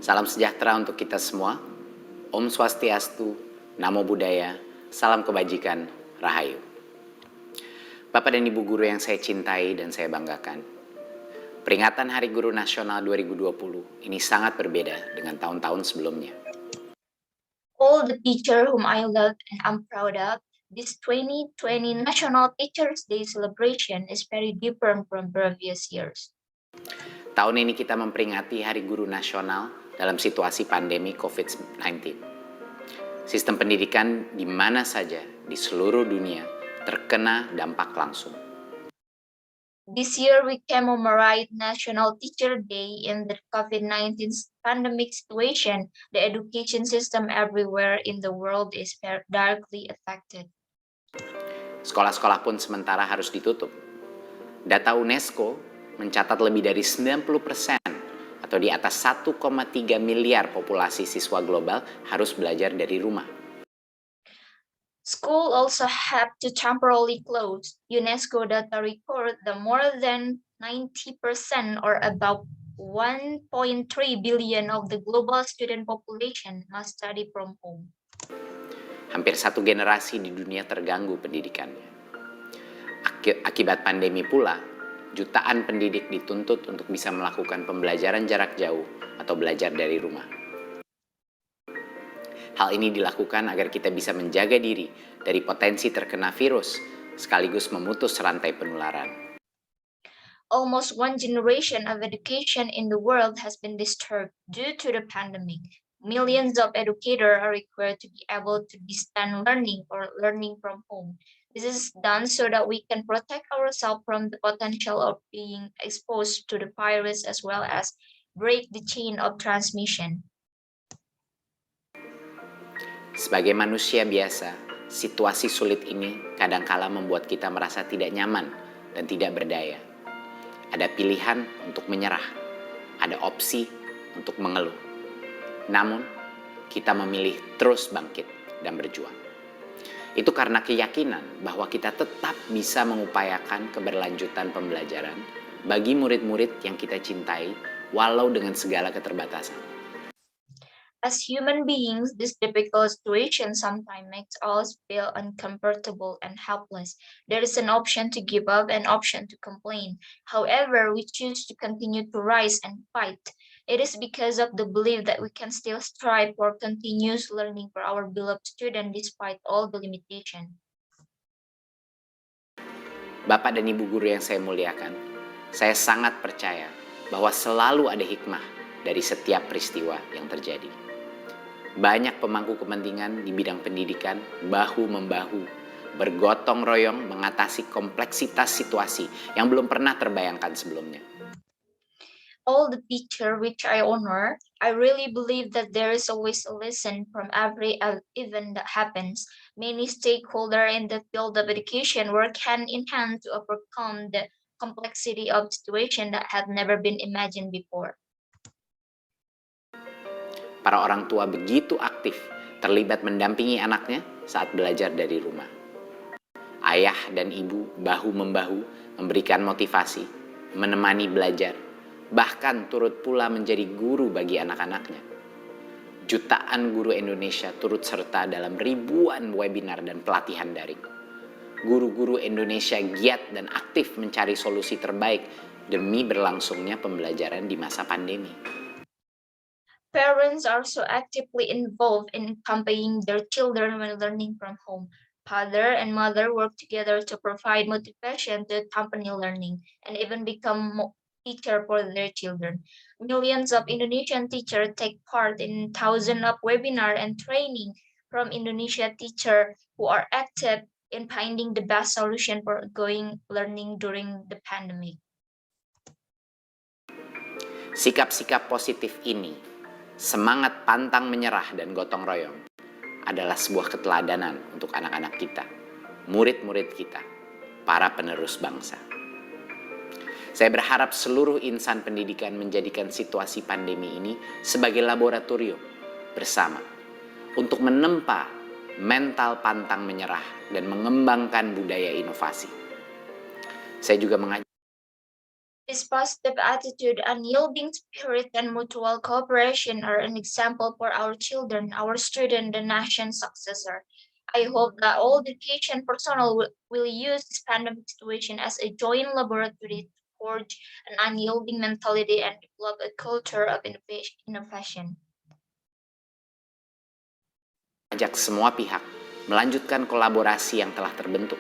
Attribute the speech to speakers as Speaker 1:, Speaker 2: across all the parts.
Speaker 1: Salam sejahtera untuk kita semua. Om Swastiastu, Namo Buddhaya, salam kebajikan, Rahayu. Bapak dan Ibu guru yang saya cintai dan saya banggakan, peringatan Hari Guru Nasional 2020 ini sangat berbeda dengan tahun-tahun sebelumnya.
Speaker 2: All the teachers whom I love and I'm proud of, this 2020 National Teachers Day celebration is very different from previous years.
Speaker 1: Tahun ini kita memperingati Hari Guru Nasional dalam situasi pandemi COVID-19. Sistem pendidikan di mana saja di seluruh dunia terkena dampak langsung.
Speaker 2: This year we commemorate National Teacher Day in the COVID-19 pandemic situation. The education system everywhere in the world is directly affected.
Speaker 1: Sekolah-sekolah pun sementara harus ditutup. Data UNESCO mencatat lebih dari 90% atau di atas 1,3 miliar populasi siswa global harus belajar dari rumah.
Speaker 2: School also have to temporarily close. UNESCO data record that more than 90% or about 1.3 billion of the global student population must study from home.
Speaker 1: Hampir satu generasi di dunia terganggu pendidikannya. Akibat pandemi pula, jutaan pendidik dituntut untuk bisa melakukan pembelajaran jarak jauh atau belajar dari rumah. Hal ini dilakukan agar kita bisa menjaga diri dari potensi terkena virus, sekaligus memutus rantai penularan.
Speaker 2: Almost one generation of education in the world has been disturbed due to the pandemic. Millions of educators are required to be able to distance learning or learning from home. This is done so that we can protect ourselves from the potential of being exposed to the virus as well as break the chain of transmission.
Speaker 1: Sebagai manusia biasa, situasi sulit ini kadangkala membuat kita merasa tidak nyaman dan tidak berdaya. Ada pilihan untuk menyerah, ada opsi untuk mengeluh. Namun, kita memilih terus bangkit dan berjuang. Itu karena keyakinan bahwa kita tetap bisa mengupayakan keberlanjutan pembelajaran bagi murid-murid yang kita cintai walau dengan segala keterbatasan.
Speaker 2: As human beings, this difficult situation sometimes makes us feel uncomfortable and helpless. There is an option to give up, an option to complain. However, we choose to continue to rise and fight. It is because of the belief that we can still strive for continuous learning for our beloved student despite all the limitation.
Speaker 1: Bapak dan Ibu guru yang saya muliakan, saya sangat percaya bahwa selalu ada hikmah dari setiap peristiwa yang terjadi. Banyak pemangku kepentingan di bidang pendidikan bahu-membahu, bergotong royong mengatasi kompleksitas situasi yang belum pernah terbayangkan sebelumnya.
Speaker 2: All the teachers which I honor, I really believe that there is always a lesson from every event that happens. Many stakeholders in the field of education work hand in hand to overcome the complexity of situation that have never been imagined before.
Speaker 1: Para orang tua begitu aktif terlibat mendampingi anaknya saat belajar dari rumah. Ayah dan ibu bahu-membahu memberikan motivasi, menemani belajar, bahkan turut pula menjadi guru bagi anak-anaknya. Jutaan guru Indonesia turut serta dalam ribuan webinar dan pelatihan daring. Guru-guru Indonesia giat dan aktif mencari solusi terbaik demi berlangsungnya pembelajaran di masa pandemi.
Speaker 2: Parents are so actively involved in accompanying their children when learning from home. Father and mother work together to provide motivation to accompany learning and even become teacher for their children. Millions of Indonesian teachers take part in thousands of webinar and training from Indonesia teachers who are active in finding the best solution for ongoing learning during the pandemic.
Speaker 1: Sikap-sikap positif ini, semangat pantang menyerah dan gotong royong, adalah sebuah keteladanan untuk anak-anak kita, murid-murid kita, para penerus bangsa. Saya berharap seluruh insan pendidikan menjadikan situasi pandemi ini sebagai laboratorium bersama untuk menempa mental pantang menyerah dan mengembangkan budaya inovasi. Saya juga mengajak
Speaker 2: This positive attitude, unyielding spirit, and mutual cooperation are an example for our children, our student, the nation's successor. I hope that all education personnel will use this pandemic situation as a joint laboratory to forge an unyielding mentality and develop a culture of innovation.
Speaker 1: Ajak semua pihak melanjutkan kolaborasi yang telah terbentuk.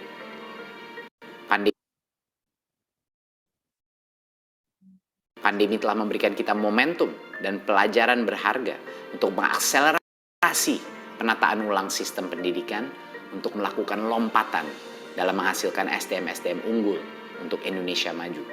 Speaker 1: Pandemi telah memberikan kita momentum dan pelajaran berharga untuk mengakselerasi penataan ulang sistem pendidikan untuk melakukan lompatan dalam menghasilkan SDM-SDM unggul untuk Indonesia maju.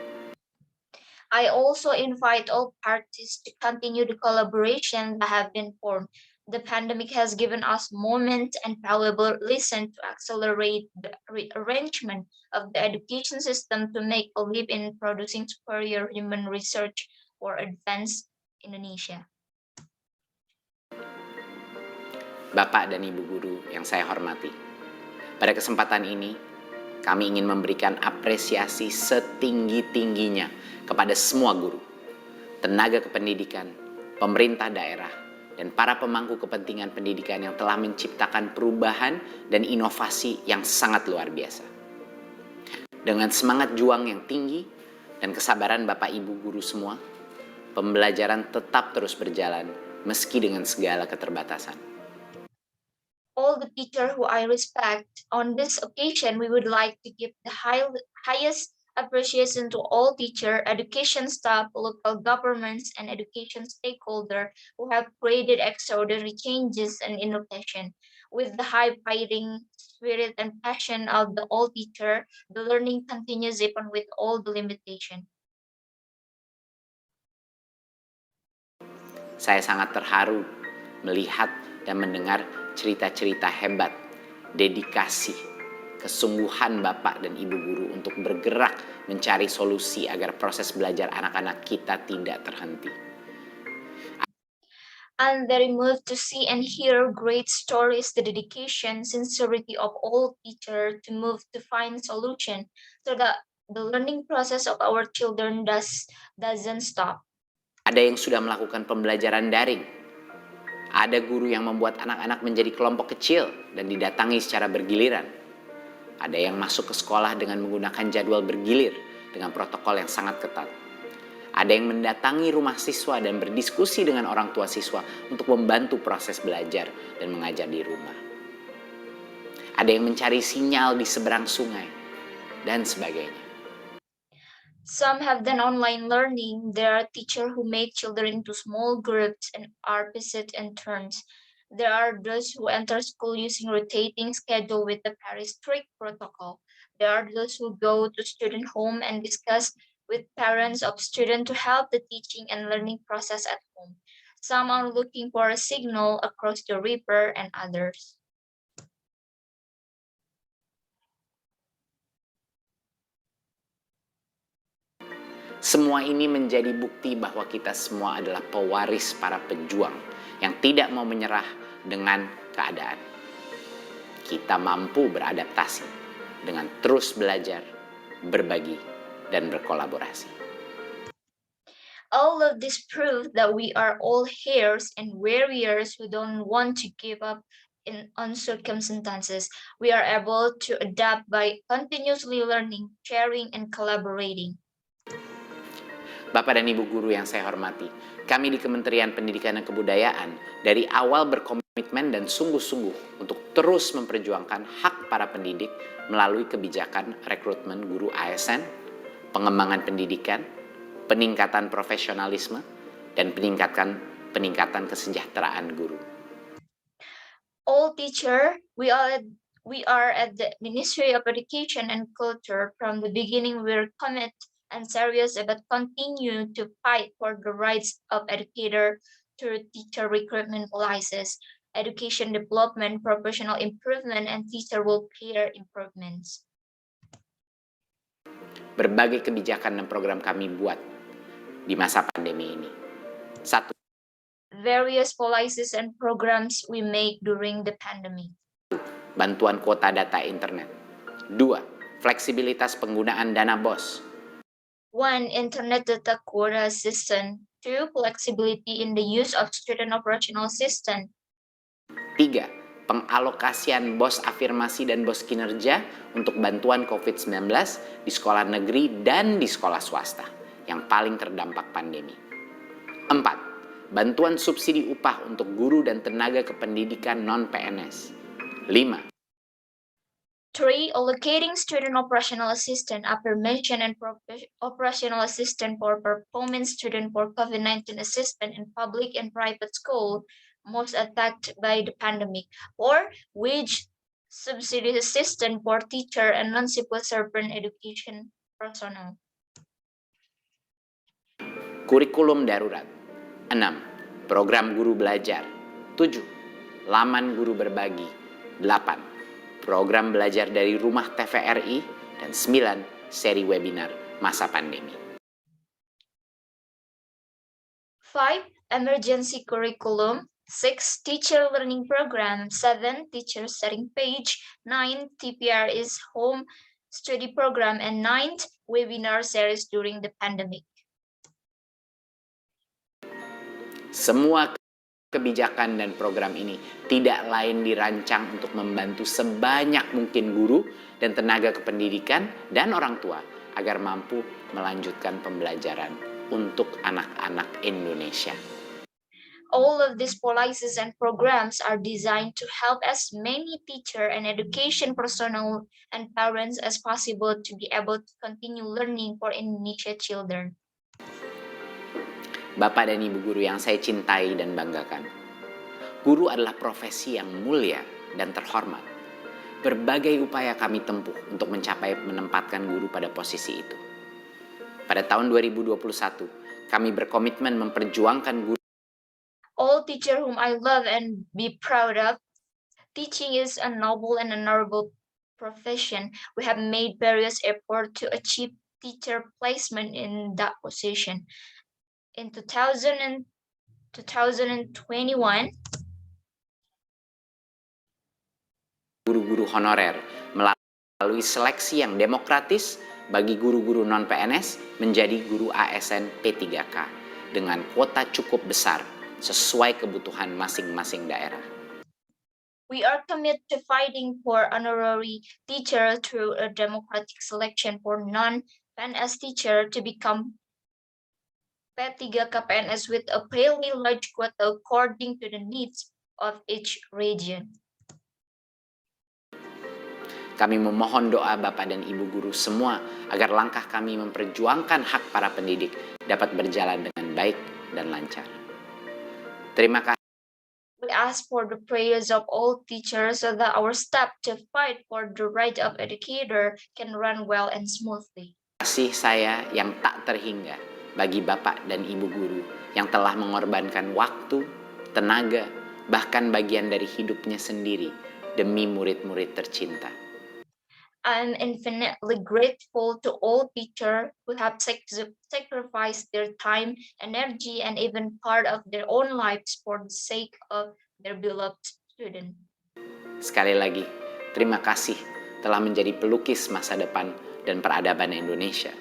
Speaker 2: I also invite all parties to continue the collaboration that have been formed. The pandemic has given us moment and valuable lesson to accelerate the rearrangement of the education system to make a leap in producing superior human research for advanced Indonesia.
Speaker 1: Bapak dan Ibu guru yang saya hormati, pada kesempatan ini kami ingin memberikan apresiasi setinggi-tingginya kepada semua guru, tenaga kependidikan, pemerintah daerah, dan para pemangku kepentingan pendidikan yang telah menciptakan perubahan dan inovasi yang sangat luar biasa. Dengan semangat juang yang tinggi dan kesabaran Bapak Ibu guru semua, pembelajaran tetap terus berjalan meski dengan segala keterbatasan.
Speaker 2: All the teachers who I respect, on this occasion we would like to give the highest appreciation to all teacher, education staff, local governments, and education stakeholders who have created extraordinary changes and innovation. With the high fighting spirit and passion of the all teacher, the learning continues even with all the limitation.
Speaker 1: Saya sangat terharu melihat dan mendengar cerita-cerita hebat, dedikasi, kesungguhan Bapak dan Ibu guru untuk bergerak mencari solusi agar proses belajar anak-anak kita tidak terhenti.
Speaker 2: I'm very moved to see and hear great stories, the dedication, sincerity of all teachers to move to find solution so that the learning process of our children doesn't stop.
Speaker 1: Ada yang sudah melakukan pembelajaran daring. Ada guru yang membuat anak-anak menjadi kelompok kecil dan didatangi secara bergiliran. Ada yang masuk ke sekolah dengan menggunakan jadwal bergilir dengan protokol yang sangat ketat. Ada yang mendatangi rumah siswa dan berdiskusi dengan orang tua siswa untuk membantu proses belajar dan mengajar di rumah. Ada yang mencari sinyal di seberang sungai, dan sebagainya.
Speaker 2: Some have done online learning. There are teachers who make children into small groups and are visit in turns. There are those who enter school using rotating schedule with a very strict protocol. There are those who go to student home and discuss with parents of students to help the teaching and learning process at home. Some are looking for a signal across the river and others.
Speaker 1: Semua ini menjadi bukti bahwa kita semua adalah pewaris para pejuang yang tidak mau menyerah dengan keadaan. Kita mampu beradaptasi dengan terus belajar, berbagi, dan berkolaborasi.
Speaker 2: All of this proves that we are all heroes and warriors who don't want to give up on circumstances. We are able to adapt by continuously learning, sharing, and collaborating.
Speaker 1: Bapak dan Ibu guru yang saya hormati, kami di Kementerian Pendidikan dan Kebudayaan dari awal berkomitmen dan sungguh-sungguh untuk terus memperjuangkan hak para pendidik melalui kebijakan rekrutmen guru ASN, pengembangan pendidikan, peningkatan profesionalisme, dan peningkatan kesejahteraan guru.
Speaker 2: All teachers, we are at the Ministry of Education and Culture. From the beginning, we're committed and serious about continue to fight for the rights of educator through teacher recruitment policies, education development, professional improvement, and teacher welfare improvements.
Speaker 1: Berbagai kebijakan dan program kami buat di masa pandemi ini. 1.
Speaker 2: Various policies and programs we make during the pandemic.
Speaker 1: Bantuan kuota data internet. 2. Fleksibilitas penggunaan dana BOS.
Speaker 2: 1. Internet data quota assistant. 2. Flexibility in the use of student operational assistant.
Speaker 1: 3. Pengalokasian BOS afirmasi dan BOS kinerja untuk bantuan COVID-19 di sekolah negeri dan di sekolah swasta yang paling terdampak pandemi. 4. Bantuan subsidi upah untuk guru dan tenaga kependidikan non-PNS. 5.
Speaker 2: 3. Allocating student operational assistant, affirmation and operational assistant for performance student for COVID-19 assistant in public and private school most affected by the pandemic, or wage subsidy assistant for teacher and non-civil servant education personnel.
Speaker 1: Kurikulum darurat. 6. Program guru belajar. 7. Laman guru berbagi. 8. Program belajar dari rumah TVRI. Dan 9. Seri webinar masa pandemi.
Speaker 2: 5. Emergency curriculum. 6. Teacher learning program. 7. Teacher setting page. 9. TPR is home study program. And 9. Webinar series during the pandemic.
Speaker 1: Semua kebijakan dan program ini tidak lain dirancang untuk membantu sebanyak mungkin guru dan tenaga kependidikan dan orang tua agar mampu melanjutkan pembelajaran untuk anak-anak Indonesia.
Speaker 2: All of these policies and programs are designed to help as many teacher and education personnel and parents as possible to be able to continue learning for Indonesia children.
Speaker 1: Bapak dan Ibu guru yang saya cintai dan banggakan, guru adalah profesi yang mulia dan terhormat. Berbagai upaya kami tempuh untuk menempatkan guru pada posisi itu. Pada tahun 2021, kami berkomitmen memperjuangkan guru.
Speaker 2: All teacher whom I love and be proud of, teaching is a noble and honorable profession. We have made various efforts to achieve teacher placement in that position. In 2021,
Speaker 1: guru-guru honorer melalui seleksi yang demokratis bagi guru-guru non-PNS menjadi guru ASN P3K dengan kuota cukup besar sesuai kebutuhan masing-masing daerah.
Speaker 2: We are committed to fighting for honorary teacher through a democratic selection for non-PNS teacher to become P3K PNS with a fairly large quota according to the needs of each region.
Speaker 1: Kami memohon doa Bapak dan Ibu guru semua agar langkah kami memperjuangkan hak para pendidik dapat berjalan dengan baik dan lancar. Terima kasih.
Speaker 2: We ask for the prayers of all teachers so that our step to fight for the right of educator can run well and smoothly.
Speaker 1: Kasih saya yang tak terhingga bagi Bapak dan Ibu guru yang telah mengorbankan waktu, tenaga, bahkan bagian dari hidupnya sendiri demi murid-murid tercinta.
Speaker 2: I'm infinitely grateful to all teachers who have sacrificed their time, energy, and even part of their own lives for the sake of their beloved student. Sekali lagi, terima kasih telah menjadi pelukis masa depan dan peradaban Indonesia.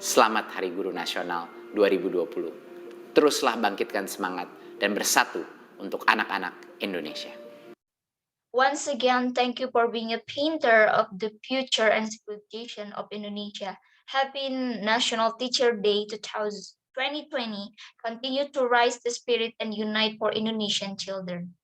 Speaker 2: Selamat Hari Guru Nasional 2020. Teruslah bangkitkan semangat dan bersatu untuk anak-anak Indonesia. Once again, thank you for being a painter of the future and civilization of Indonesia. Happy National Teacher Day 2020. Continue to rise the spirit and unite for Indonesian children.